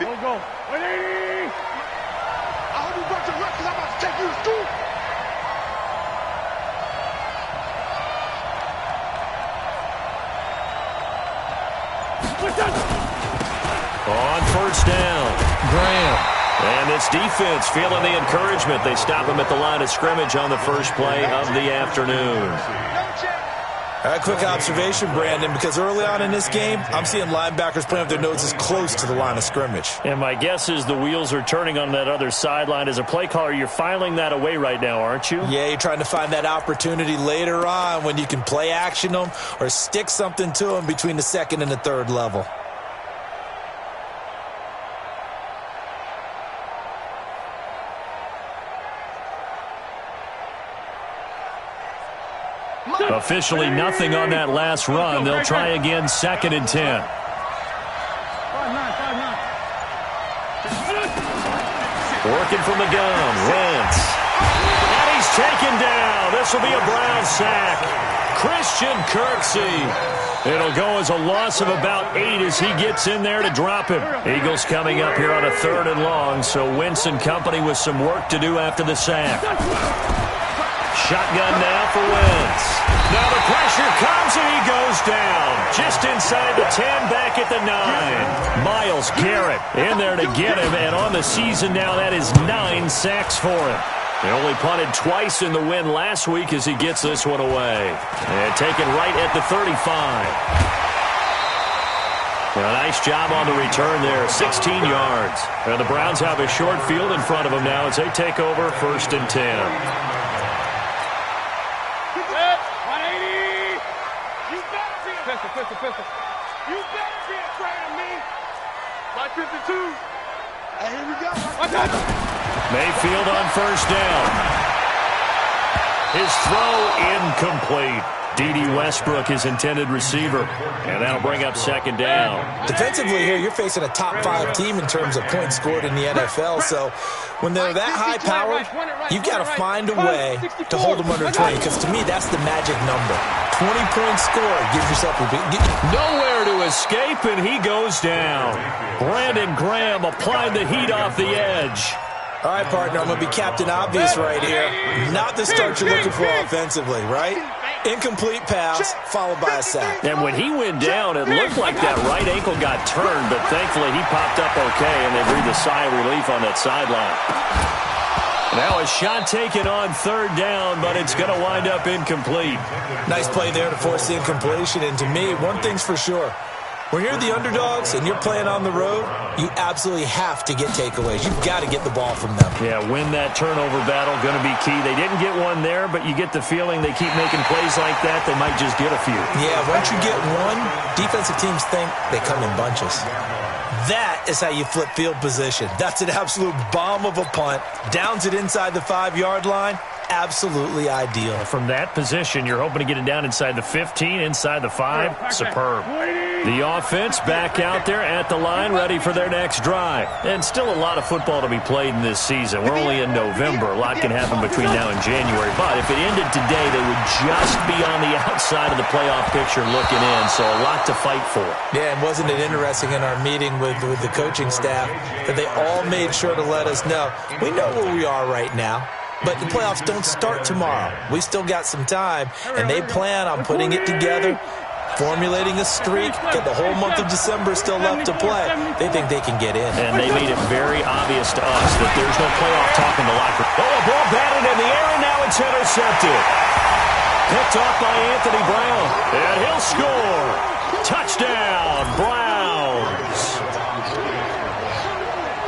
Go. 180. I hope you brought your rep because I'm about to take you to school. On first down, Graham. And this defense feeling the encouragement. They stop him at the line of scrimmage on the first play of the afternoon. A quick observation, Brandon, because early on in this game, I'm seeing linebackers playing with their noses close to the line of scrimmage. And my guess is the wheels are turning on that other sideline. As a play caller, you're filing that away right now, aren't you? Yeah, you're trying to find that opportunity later on when you can play action them or stick something to them between the second and the third level. Officially nothing on that last run. They'll try again, 2nd and 10. Working from the gun, Wentz. And he's taken down. This will be a Brown sack. Christian Kirksey. It'll go as a loss of about 8 as he gets in there to drop him. Eagles coming up here on a 3rd and long, so Wentz and company with some work to do after the sack. Shotgun now for Wentz. Now the pressure comes and he goes down. Just inside the 10, back at the 9. Myles Garrett in there to get him, and on the season now that is 9 sacks for him. He only punted twice in the win last week as he gets this one away. And taken right at the 35. A nice job on the return there, 16 yards. And the Browns have a short field in front of them now as they take over 1st and 10. Pistol. You better be afraid of me. My 52. Hey, here we go. Mayfield on first down. His throw incomplete. D.D. Westbrook, his intended receiver. And that'll bring up 2nd down. Defensively here, you're facing a top 5 team in terms of points scored in the NFL. So when they're that high-powered, you've got to find a way to hold them under 20. Because to me, that's the magic number. 20-point score gives yourself a big... Nowhere to escape, and he goes down. Brandon Graham applied the heat off the edge. All right, partner, I'm going to be Captain Obvious right here. Not the start you're looking for offensively, right? Incomplete pass, followed by a sack. And when he went down, it looked like that right ankle got turned, but thankfully he popped up okay, and they breathed a sigh of relief on that sideline. Now a shot taken on 3rd down, but it's going to wind up incomplete. Nice play there to force the incompletion, and to me, one thing's for sure. When you're the underdogs and you're playing on the road, you absolutely have to get takeaways. You've got to get the ball from them. Yeah, win that turnover battle, going to be key. They didn't get one there, but you get the feeling they keep making plays like that, they might just get a few. Yeah, once you get one, defensive teams think they come in bunches. That is how you flip field position. That's an absolute bomb of a punt. Downs it inside the 5-yard line. Absolutely ideal. From that position, you're hoping to get it down inside the 15, inside the 5. Superb. The offense back out there at the line, ready for their next drive. And still a lot of football to be played in this season. We're only in November. A lot can happen between now and January. But if it ended today, they would just be on the outside of the playoff picture looking in. So a lot to fight for. Yeah, and wasn't it interesting in our meeting with the coaching staff that they all made sure to let us know, we know where we are right now. But the playoffs don't start tomorrow. We still got some time, and they plan on putting it together, formulating a streak, get the whole month of December still left to play. They think they can get in. And they made it very obvious to us that there's no playoff talk in the locker room. Oh, a ball batted in the air, and now it's intercepted. Picked off by Anthony Brown, and he'll score. Touchdown, Browns.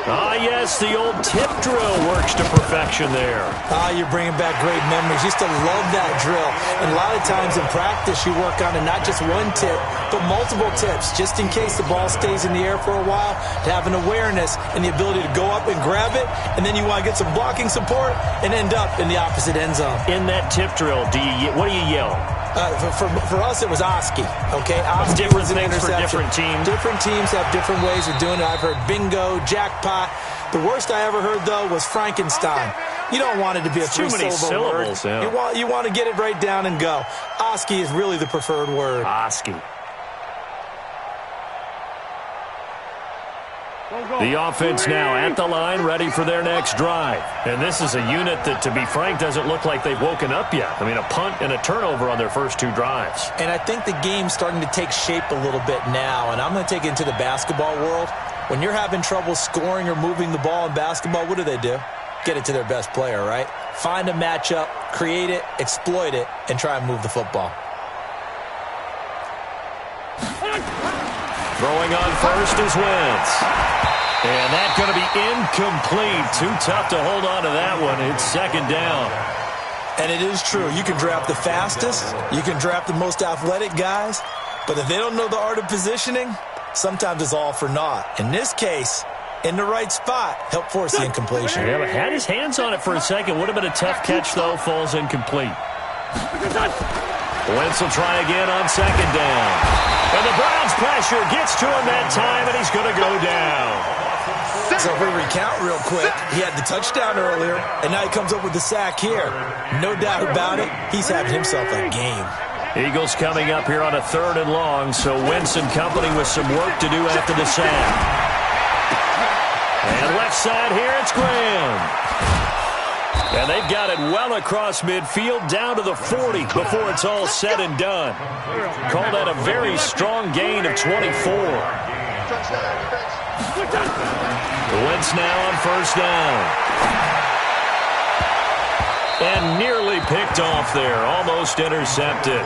Ah, yes, the old tip drill works to perfection there. Ah, you're bringing back great memories. Used to love that drill. And a lot of times in practice, you work on it, not just one tip, but multiple tips, just in case the ball stays in the air for a while, to have an awareness and the ability to go up and grab it, and then you want to get some blocking support and end up in the opposite end zone. In that tip drill, what do you yell? For us, it was Oski, okay? Oski different was an things for interception. different teams. Different teams have different ways of doing it. I've heard bingo, jackpot. The worst I ever heard, though, was Frankenstein. You don't want it to be a three-syllable word. Yeah. You want to get it right down and go. Oski is really the preferred word. Oski. Go. The offense now at the line, ready for their next drive. And this is a unit that, to be frank, doesn't look like they've woken up yet. I mean, a punt and a turnover on their first 2 drives. And I think the game's starting to take shape a little bit now, and I'm going to take it into the basketball world. When you're having trouble scoring or moving the ball in basketball, what do? Get it to their best player, right? Find a matchup, create it, exploit it, and try and move the football. Throwing on first is Wentz. And that's going to be incomplete. Too tough to hold on to that one. It's second down. And it is true. You can draft the fastest. You can draft the most athletic guys. But if they don't know the art of positioning, sometimes it's all for naught. In this case, in the right spot, help force the incompletion. Yeah, but had his hands on it for a second. Would have been a tough catch, though. Falls incomplete. Wentz will try again on second down. And the Browns pressure gets to him that time, and he's going to go down. So if we recount real quick, he had the touchdown earlier, and now he comes up with the sack here. No doubt about it, he's having himself a game. Eagles coming up here on a 3rd and long, so Wentz and company with some work to do after the sack. And left side here, it's Graham. And they've got it well across midfield, down to the 40 before it's all said and done. Call that a very strong gain of 24. Wentz now on first down. And nearly picked off there, almost intercepted.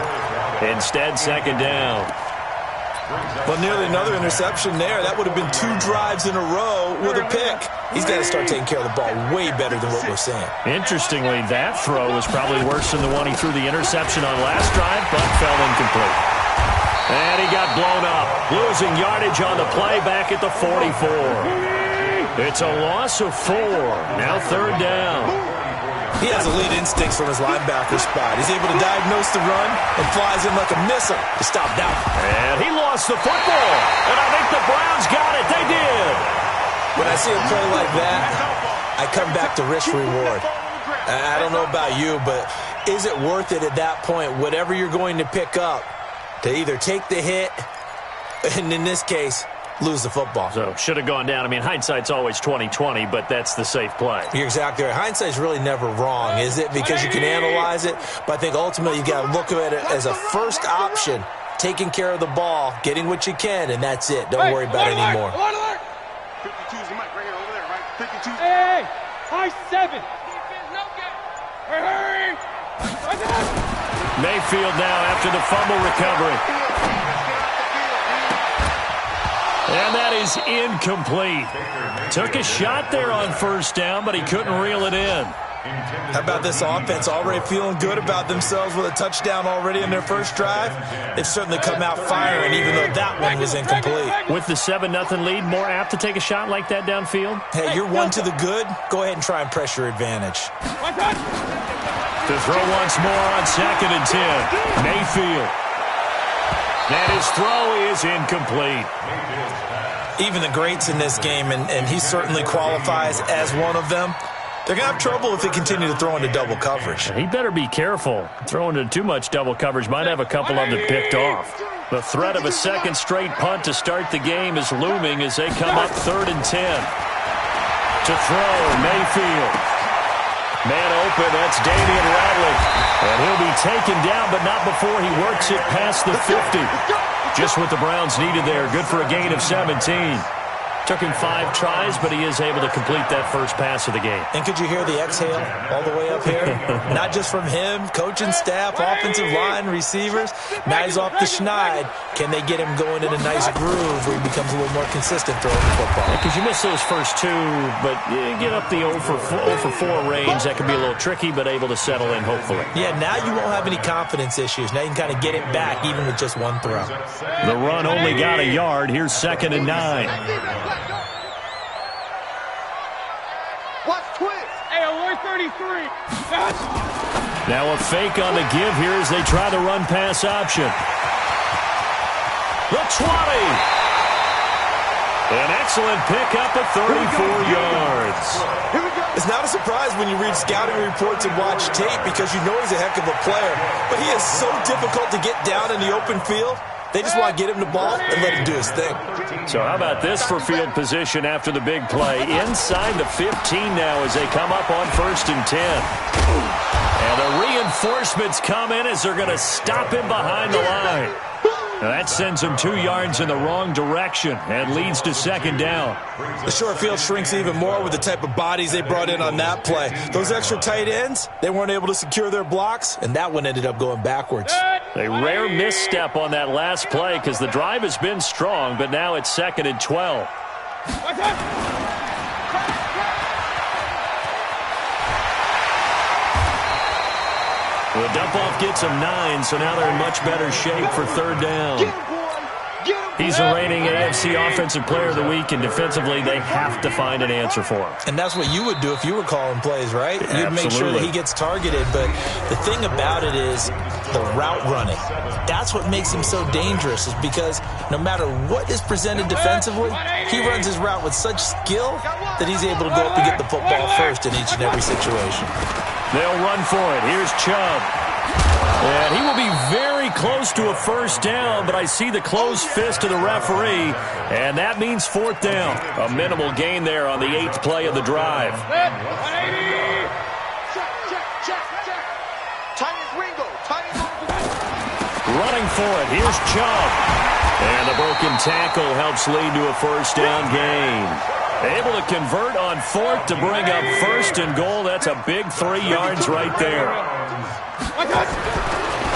Instead, second down. Well, nearly another interception there. That would have been 2 drives in a row with a pick. He's got to start taking care of the ball way better than what we're seeing. Interestingly, that throw was probably worse than the one he threw the interception on last drive, but fell incomplete. And he got blown up, losing yardage on the play back at the 44. It's a loss of 4. Now 3rd down. He has elite instincts from his linebacker spot. He's able to diagnose the run and flies in like a missile to stop that. And he lost the football. And I think the Browns got it. They did. When I see a play like that, I come back to risk-reward. I don't know about you, but is it worth it at that point, whatever you're going to pick up, to either take the hit, and in this case, lose the football? So, should have gone down. I mean, hindsight's always 20/20, but that's the safe play. You're exactly right. Hindsight's really never wrong, is it? Because you can analyze it, but I think ultimately you got to look at it as a first option, taking care of the ball, getting what you can, and that's it. Don't worry about it anymore. 52's the mic right here, over there, right? 52. Hey, high 7. Hurry! Mayfield now after the fumble recovery. And that is incomplete. Took a shot there on first down, but he couldn't reel it in. How about this offense already feeling good about themselves with a touchdown already in their first drive? They've certainly come out firing, even though that one was incomplete. With the 7-0 lead, more apt to take a shot like that downfield? Hey, you're 1 to the good. Go ahead and try and press your advantage. To throw once more on 2nd and 10. Mayfield. And his throw is incomplete. Even the greats in this game, and he certainly qualifies as one of them, they're going to have trouble if they continue to throw into double coverage. He better be careful. Throwing into too much double coverage might have a couple of them picked off. The threat of a second straight punt to start the game is looming as they come up 3rd and 10. To throw, Mayfield. Man open, that's Damian Radley. And he'll be taken down, but not before he works it past the 50. Just what the Browns needed there. Good for a gain of 17. Took him 5 tries, but he is able to complete that first pass of the game. And could you hear the exhale all the way up here? Not just from him, coaching staff, offensive line, receivers. Now he's off the schneid. Can they get him going in a nice groove where he becomes a little more consistent throwing the football? Because you miss those first 2, but you get up the 0 for 4 range. That can be a little tricky, but able to settle in, hopefully. Yeah, now you won't have any confidence issues. Now you can kind of get it back, even with just 1 throw. The run only got a yard. Here's 2nd and 9. Watch twist. Hey, alert 33. Now a fake on the give here as they try the run pass option. The 20. An excellent pickup at 34 yards. It's not a surprise when you read scouting reports and watch tape because you know he's a heck of a player. But he is so difficult to get down in the open field. They just want to get him the ball and let him do his thing. So how about this for field position after the big play? Inside the 15 now as they come up on 1st and 10. And the reinforcements come in as they're going to stop him behind the line. Now that sends him 2 yards in the wrong direction and leads to 2nd down. The short field shrinks even more with the type of bodies they brought in on that play. Those extra tight ends, they weren't able to secure their blocks, and that one ended up going backwards. A rare misstep on that last play because the drive has been strong, but now it's 2nd and 12. The dump-off gets him 9, so now they're in much better shape for 3rd down. He's the reigning AFC Offensive Player of the Week, and defensively they have to find an answer for him. And that's what you would do if you were calling plays, right? You'd Absolutely. make sure that he gets targeted, but the thing about it is the route running. That's what makes him so dangerous, is because no matter what is presented defensively, he runs his route with such skill that he's able to go up and get the football first in each and every situation. They'll run for it. Here's Chubb. And he will be very close to a 1st down, but I see the closed fist of the referee, and that means 4th down. A minimal gain there on the 8th play of the drive. Running for it. Here's Chubb. And the broken tackle helps lead to a 1st down gain. Able to convert on 4th to bring up 1st and goal. That's a big 3 yards right there.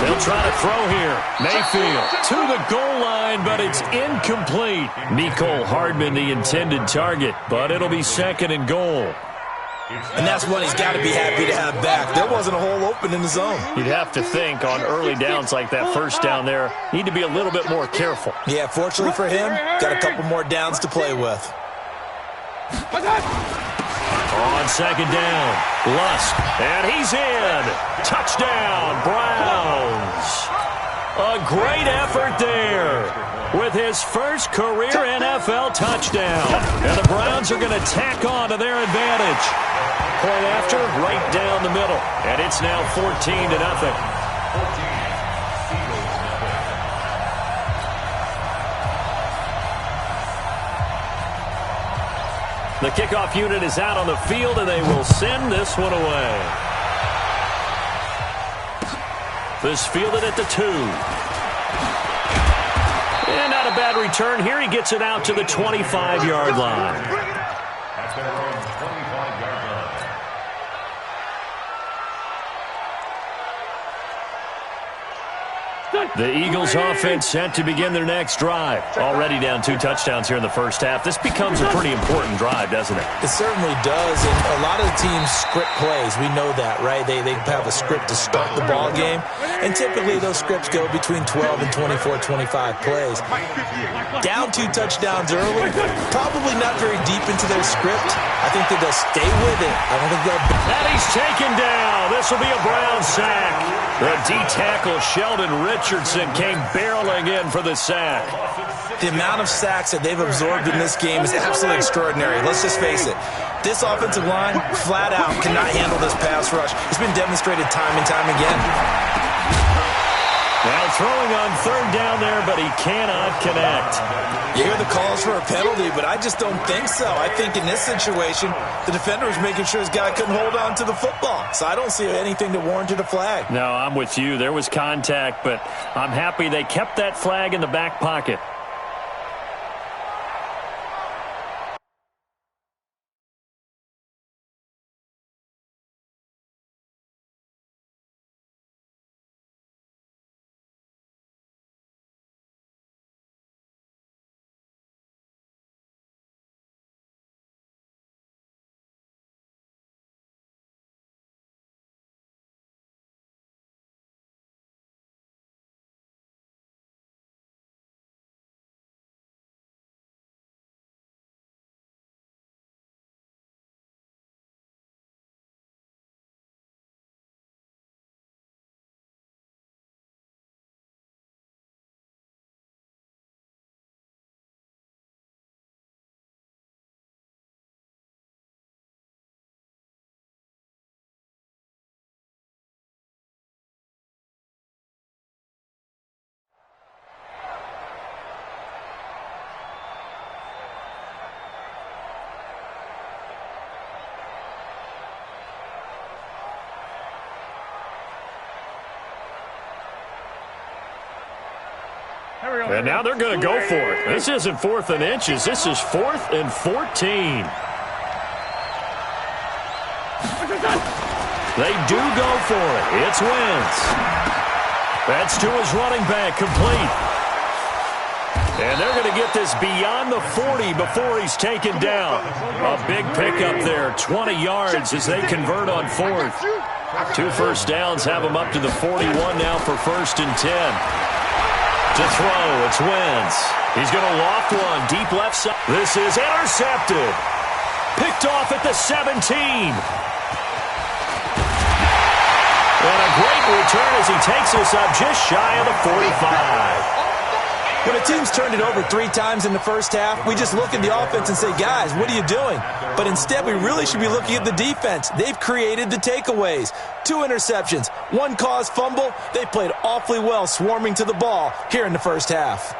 They'll try to throw here. Mayfield to the goal line, but it's incomplete. Mecole Hardman, the intended target, but it'll be 2nd and goal. And that's one he's got to be happy to have back. There wasn't a hole open in the zone. You'd have to think on early downs like that 1st down there, need to be a little bit more careful. Yeah, fortunately for him, got a couple more downs to play with. On 2nd down, Lusk, and he's in. Touchdown, Browns. A great effort there with his first career NFL touchdown. And the Browns are going to tack on to their advantage. Point after, right down the middle. And it's now 14-0. The kickoff unit is out on the field, and they will send this one away. This fielded at the 2. And not a bad return here. He gets it out to the 25-yard line. The Eagles offense set to begin their next drive. Already down 2 touchdowns here in the first half. This becomes a pretty important drive, doesn't it? It certainly does, and a lot of the teams script plays. We know that, right? They have a script to start the ball game, and typically those scripts go between 12 and 24, 25 plays. Down 2 touchdowns early, probably not very deep into their script. I think that they'll stay with it. I don't think they'll... And he's taken down. This will be a Brown sack. The D-tackle Sheldon Richardson came barreling in for the sack. The amount of sacks that they've absorbed in this game is absolutely extraordinary. Let's just face it. This offensive line, flat out, cannot handle this pass rush. It's been demonstrated time and time again. Now throwing on 3rd down there, but he cannot connect. You hear the calls for a penalty, but I just don't think so. I think in this situation, the defender was making sure his guy couldn't hold on to the football. So I don't see anything that warranted a flag. No, I'm with you. There was contact, but I'm happy they kept that flag in the back pocket. And now they're going to go for it. This isn't 4th and inches. This is 4th and 14. They do go for it. It's Wentz. That's to his running back, complete. And they're going to get this beyond the 40 before he's taken down. A big pickup there, 20 yards as they convert on 4th. 2 first downs have them up to the 41 now for 1st and 10. To throw, it's Wentz. He's going to loft one, deep left side. This is intercepted. Picked off at the 17. And a great return as he takes this up just shy of the 45. When a team's turned it over 3 times in the first half, we just look at the offense and say, guys, what are you doing? But instead, we really should be looking at the defense. They've created the takeaways. 2 interceptions, 1 caused fumble. They played awfully well swarming to the ball here in the first half.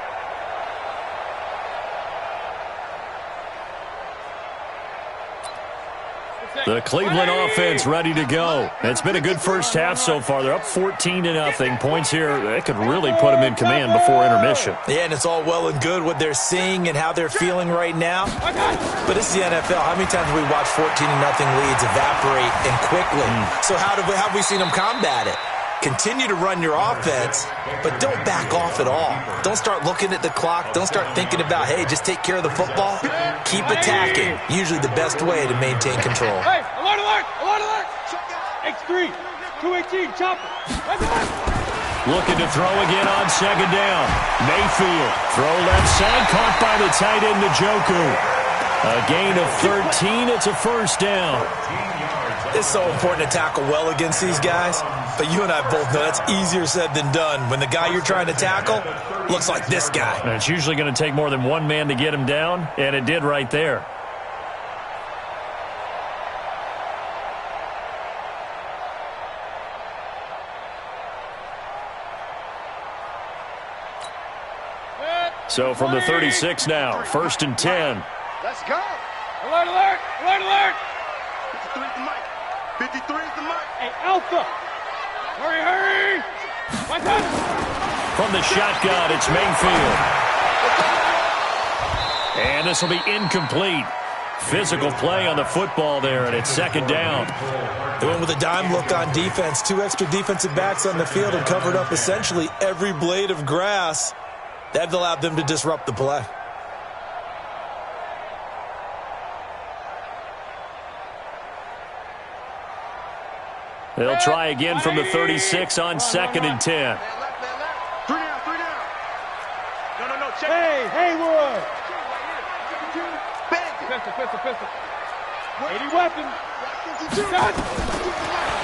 The Cleveland offense ready to go. It's been a good first half so far. They're up 14-0. Points here, that could really put them in command before intermission. Yeah, and it's all well and good what they're seeing and how they're feeling right now. But this is the NFL. How many times have we watched 14-0 leads evaporate and quickly? So how have we seen them combat it? Continue to run your offense, but don't back off at all. Don't start looking at the clock. Don't start thinking about, hey, just take care of the football. Keep attacking. Usually the best way to maintain control. Hey, alert, alert, alert, alert. X3, 218, chopper. Looking to throw again on 2nd down. Mayfield, throw left side, caught by the tight end, Njoku. A gain of 13, it's a 1st down. It's so important to tackle well against these guys, but you and I both know that's easier said than done. When the guy you're trying to tackle looks like this guy. And it's usually going to take more than 1 man to get him down, and it did right there. So from the 36 now, 1st and 10. Let's go. Alert, alert, alert, alert. 53 is the mic. 53 is the mic. Hey, Alpha. Hurry, hurry. Watch out. From the shotgun, it's Mayfield. And this will be incomplete. Physical play on the football there, and it's 2nd down. They went with a dime look on defense. 2 extra defensive backs on the field and covered up essentially every blade of grass. That allowed them to disrupt the play. They'll try again from the 36 on 2nd and 10. 3 down, 3 down. No, check. Hey, Haywood. Pistol. 80 weapons.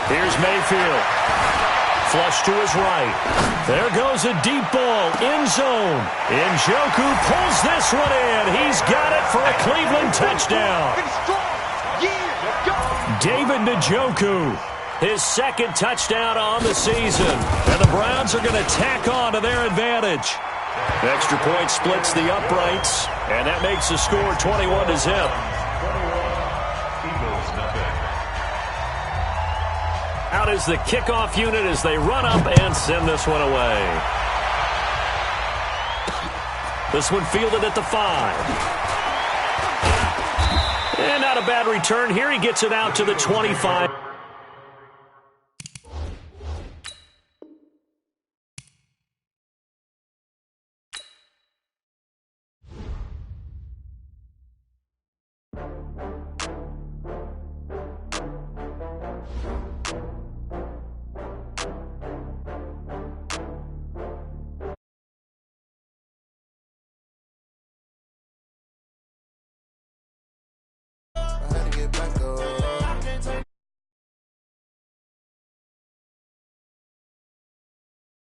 Here's Mayfield. Flush to his right. There goes a deep ball. End zone. Njoku pulls this one in. He's got it for a Cleveland touchdown. David Njoku. His 2nd touchdown on the season. And the Browns are going to tack on to their advantage. Extra point splits the uprights. And that makes the score 21-0. Out is the kickoff unit as they run up and send this one away. This one fielded at the 5. And not a bad return here. He gets it out to the 25.